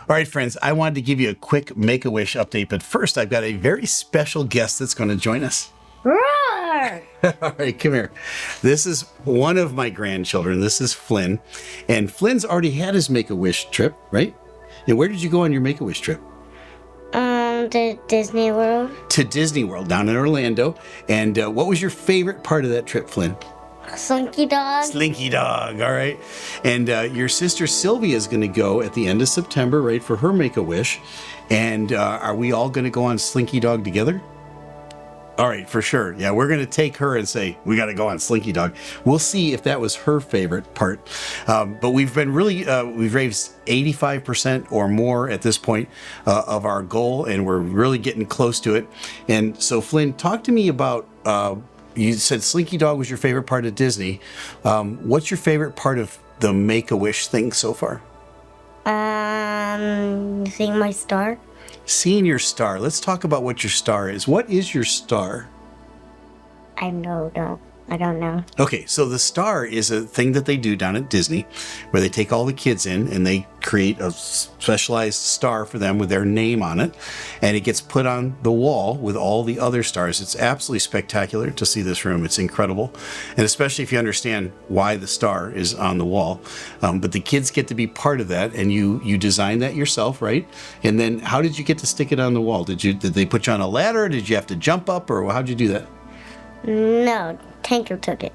All right, friends, I wanted to give you a quick Make-A-Wish update, but first I've got a very special guest that's going to join us. Roar! All right, come here. This is one of my grandchildren. This is Flynn. And Flynn's already had his Make-A-Wish trip, right? And where did you go on your Make-A-Wish trip? To Disney World. To Disney World down in Orlando. And what was your favorite part of that trip, Flynn? Slinky Dog. Slinky Dog, all right. And your sister Sylvia is going to go at the end of September, right, for her Make-A-Wish. And are we all going to go on Slinky Dog together? All right, for sure. Yeah, we're going to take her and say, we got to go on Slinky Dog. We'll see if that was her favorite part. But we've been really, we've raised 85% or more at this point of our goal, and we're really getting close to it. And so, Flynn, talk to me about, you said Slinky Dog was your favorite part of Disney. What's your favorite part of the Make-A-Wish thing so far? Seeing my star. Seeing your star. Let's talk about what your star is. What is your star? I don't know. Okay, so the star is a thing that they do down at Disney where they take all the kids in and they create a specialized star for them with their name on it, and it gets put on the wall with all the other stars. It's absolutely spectacular to see this room. It's incredible, and especially if you understand why the star is on the wall. But the kids get to be part of that, and you design that yourself, right? And then how did you get to stick it on the wall? Did they put you on a ladder? Did you have to jump up, or how'd you do that? No, Tanker took it.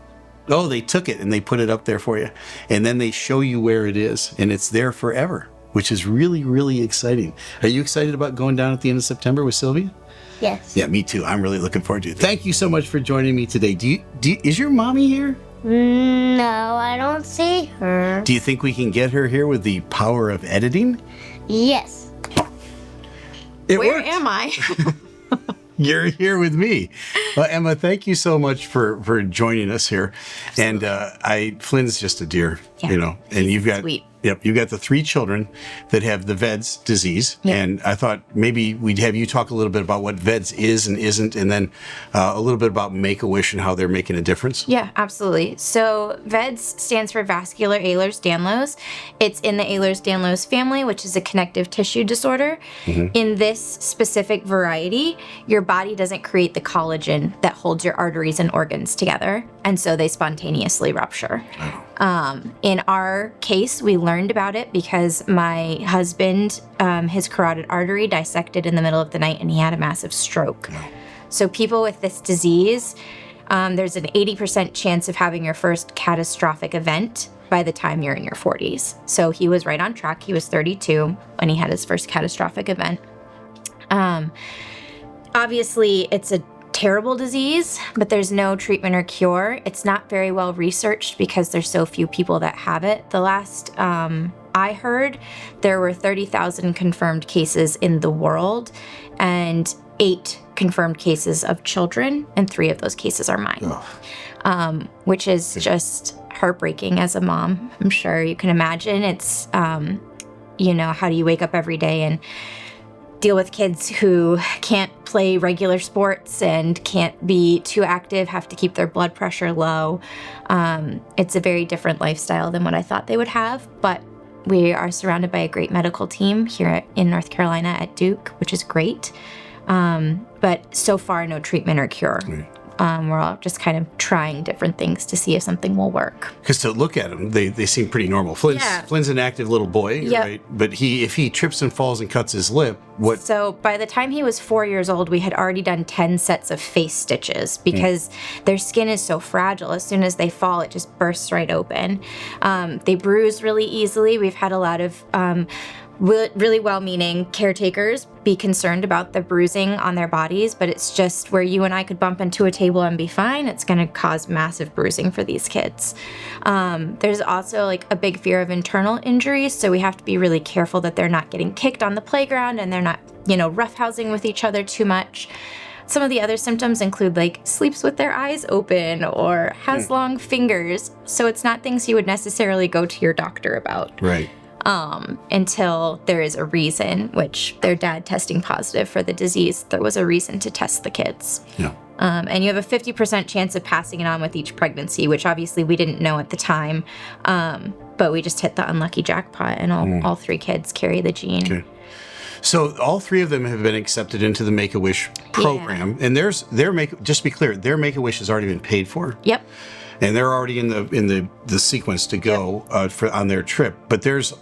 Oh, they took it and they put it up there for you. And then they show you where it is, and it's there forever, which is really, really exciting. Are you excited about going down at the end of September with Sylvia? Yes. Yeah, me too. I'm really looking forward to it. Thank you so much for joining me today. Is your mommy here? No, I don't see her. Do you think we can get her here with the power of editing? Yes. It Where worked. am I? You're here with me. Emma, thank you so much for joining us here. And Flynn's just a dear, Yeah, you know, and you've got sweet. Yep, you've got the 3 children that have the VEDs disease. Yep. And I thought maybe we'd have you talk a little bit about what VEDs is and isn't, and then a little bit about Make-A-Wish and how they're making a difference. Yeah, absolutely. So VEDS stands for vascular Ehlers-Danlos. It's in the Ehlers-Danlos family, which is a connective tissue disorder. Mm-hmm. In this specific variety, your body doesn't create the collagen that holds your arteries and organs together, and so they spontaneously rupture. Oh. In our case, we learned about it because my husband, his carotid artery dissected in the middle of the night and he had a massive stroke. Oh. So people with this disease, there's an 80% chance of having your first catastrophic event by the time you're in your 40s. So he was right on track. He was 32 when he had his first catastrophic event. Obviously, it's a terrible disease, but there's no treatment or cure. It's not very well researched because there's so few people that have it. The last I heard, there were 30,000 confirmed cases in the world and 8 confirmed cases of children, and 3 of those cases are mine, which is just heartbreaking as a mom. I'm sure you can imagine. It's, how do you wake up every day and deal with kids who can't play regular sports and can't be too active, have to keep their blood pressure low. It's a very different lifestyle than what I thought they would have, but we are surrounded by a great medical team here in North Carolina at Duke, which is great. But so far, no treatment or cure. Right. We're all just kind of trying different things to see if something will work. Because to look at them, they seem pretty normal. Flynn's an active little boy, yep. Right? But if he trips and falls and cuts his lip, what? So by the time he was 4 years old, we had already done 10 sets of face stitches because their skin is so fragile. As soon as they fall, it just bursts right open. They bruise really easily. We've had a lot of really well-meaning caretakers be concerned about the bruising on their bodies, but it's just where you and I could bump into a table and be fine, it's going to cause massive bruising for these kids. There's also like a big fear of internal injuries, so we have to be really careful that they're not getting kicked on the playground and they're not, roughhousing with each other too much. Some of the other symptoms include like sleeps with their eyes open or has long fingers, so it's not things you would necessarily go to your doctor about. Right. Until there is a reason, which their dad testing positive for the disease, there was a reason to test the kids. Yeah. And you have a 50% chance of passing it on with each pregnancy, which obviously we didn't know at the time. but we just hit the unlucky jackpot, and all 3 kids carry the gene. Okay. So all 3 of them have been accepted into the Make-A-Wish program, and just to be clear, their Make-A-Wish has already been paid for. Yep. And they're already in the sequence to go on their trip. But there's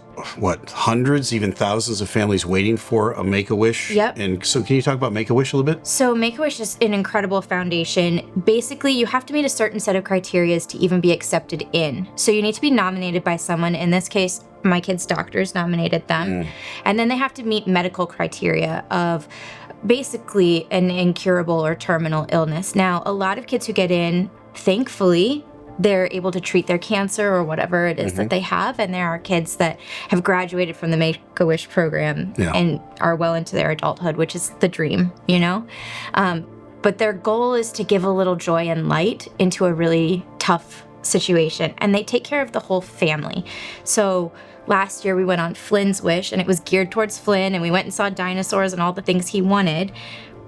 hundreds, even thousands of families waiting for a Make-A-Wish. Yep. And so, can you talk about Make-A-Wish a little bit? So Make-A-Wish is an incredible foundation. Basically, you have to meet a certain set of criteria to even be accepted in. So you need to be nominated by someone. In this case, my kids' doctors nominated them. And then they have to meet medical criteria of basically an incurable or terminal illness. Now, a lot of kids who get in, thankfully, they're able to treat their cancer or whatever it is that they have. And there are kids that have graduated from the Make-A-Wish program and are well into their adulthood, which is the dream, you know? But their goal is to give a little joy and light into a really tough situation. And they take care of the whole family. So last year we went on Flynn's wish, and it was geared towards Flynn, and we went and saw dinosaurs and all the things he wanted.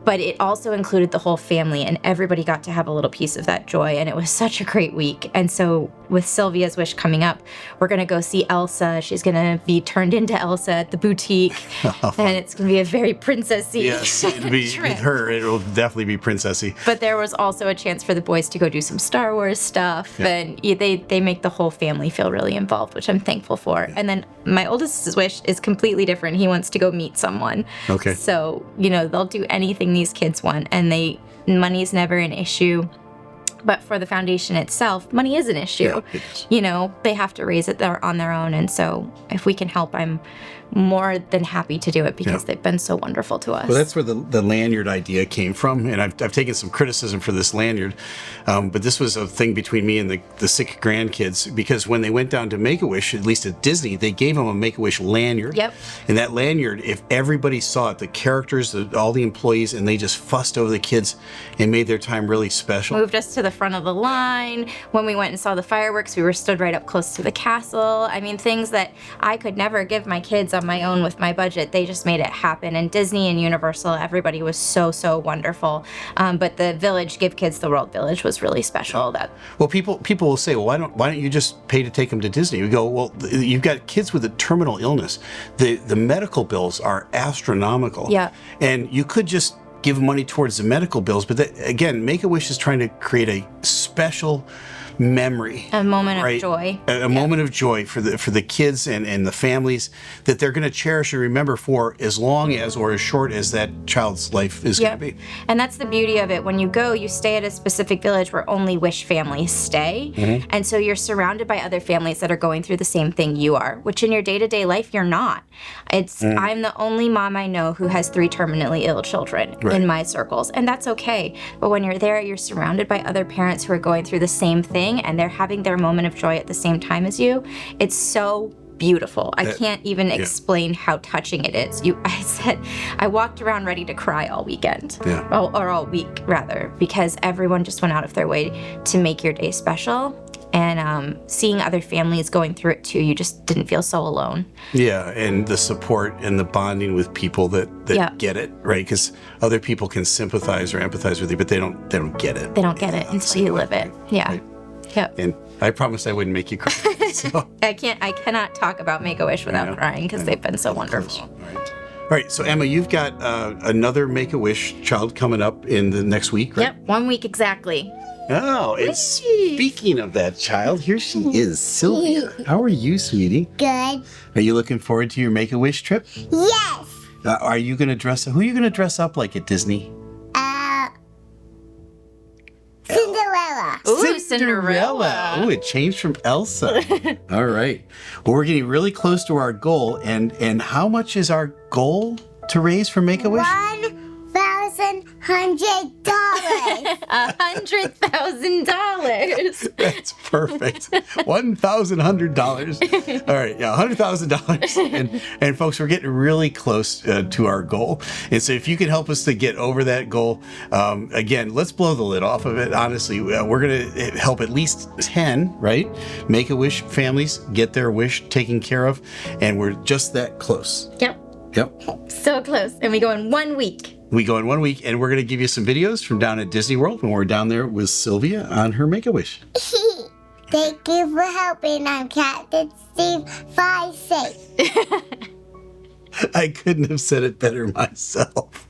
But it also included the whole family, and everybody got to have a little piece of that joy, and it was such a great week. And so with Sylvia's wish coming up, we're going to go see Elsa. She's going to be turned into Elsa at the boutique, and it's going to be a very princessy it'll be trip. with her. It'll definitely be princessy. But there was also a chance for the boys to go do some Star Wars stuff, and they make the whole family feel really involved, which I'm thankful for. And then my oldest's wish is completely different. He wants to go meet someone. Okay. So, they'll do anything these kids want, and money's never an issue. But for the foundation itself, money is an issue. They have to raise it on their own, and so if we can help, I'm more than happy to do it because they've been so wonderful to us. Well, that's where the lanyard idea came from, and I've taken some criticism for this lanyard, but this was a thing between me and the sick grandkids, because when they went down to Make-A-Wish, at least at Disney, they gave them a Make-A-Wish lanyard. Yep. And that lanyard, if everybody saw it, the characters, all the employees, and they just fussed over the kids and made their time really special. Moved us to the front of the line. When we went and saw the fireworks, we were stood right up close to the castle. I mean, things that I could never give my kids on my own with my budget, they just made it happen. And Disney and Universal, everybody was so wonderful. But the Village, Give Kids the World Village, was really special. Well, people will say, well, why don't you just pay to take them to Disney? We go, well, you've got kids with a terminal illness. The medical bills are astronomical. Yeah. And you could just give money towards the medical bills, but again, Make-A-Wish is trying to create a special memory, a moment of joy, a moment of joy for the kids and the families that they're going to cherish and remember for as long as or as short as that child's life is going to be. And that's the beauty of it. When you go, you stay at a specific village where only Wish families stay, and so you're surrounded by other families that are going through the same thing you are, which in your day-to-day life you're not. I'm the only mom I know who has 3 terminally ill children in my circles, and that's okay. But when you're there, you're surrounded by other parents who are going through the same thing, and they're having their moment of joy at the same time as you. It's so beautiful. I can't even explain how touching it is. I walked around ready to cry all weekend, or all week rather, because everyone just went out of their way to make your day special. And seeing other families going through it too, you just didn't feel so alone. Yeah, and the support and the bonding with people that get it, right? Because other people can sympathize or empathize with you, but they don't get it. They don't get it until you live it. Yeah. Right. Yep. And I promised I wouldn't make you cry. So. I cannot talk about Make-A-Wish without crying because they've been so wonderful. All right, so Emma, you've got another Make-A-Wish child coming up in the next week, right? Yep, 1 week exactly. Oh, and speaking of that child, here she is, Sylvia. How are you, sweetie? Good. Are you looking forward to your Make-A-Wish trip? Yes. Who are you going to dress up like at Disney? Cinderella. Ooh, Cinderella. Ooh, it changed from Elsa. All right. Well, we're getting really close to our goal. And how much is our goal to raise for Make-A-Wish? $1,100. $100,000. That's perfect. $1,100. All right, yeah, $100,000. And folks, we're getting really close to our goal. And so if you can help us to get over that goal, again, let's blow the lid off of it. Honestly, we're going to help at least 10, right? Make-A-Wish families get their wish taken care of. And we're just that close. Yep. So close. And we go in 1 week. We go in 1 week, and we're going to give you some videos from down at Disney World when we're down there with Sylvia on her Make-A-Wish. Thank you for helping. I'm Captain Steve 5-6. I couldn't have said it better myself.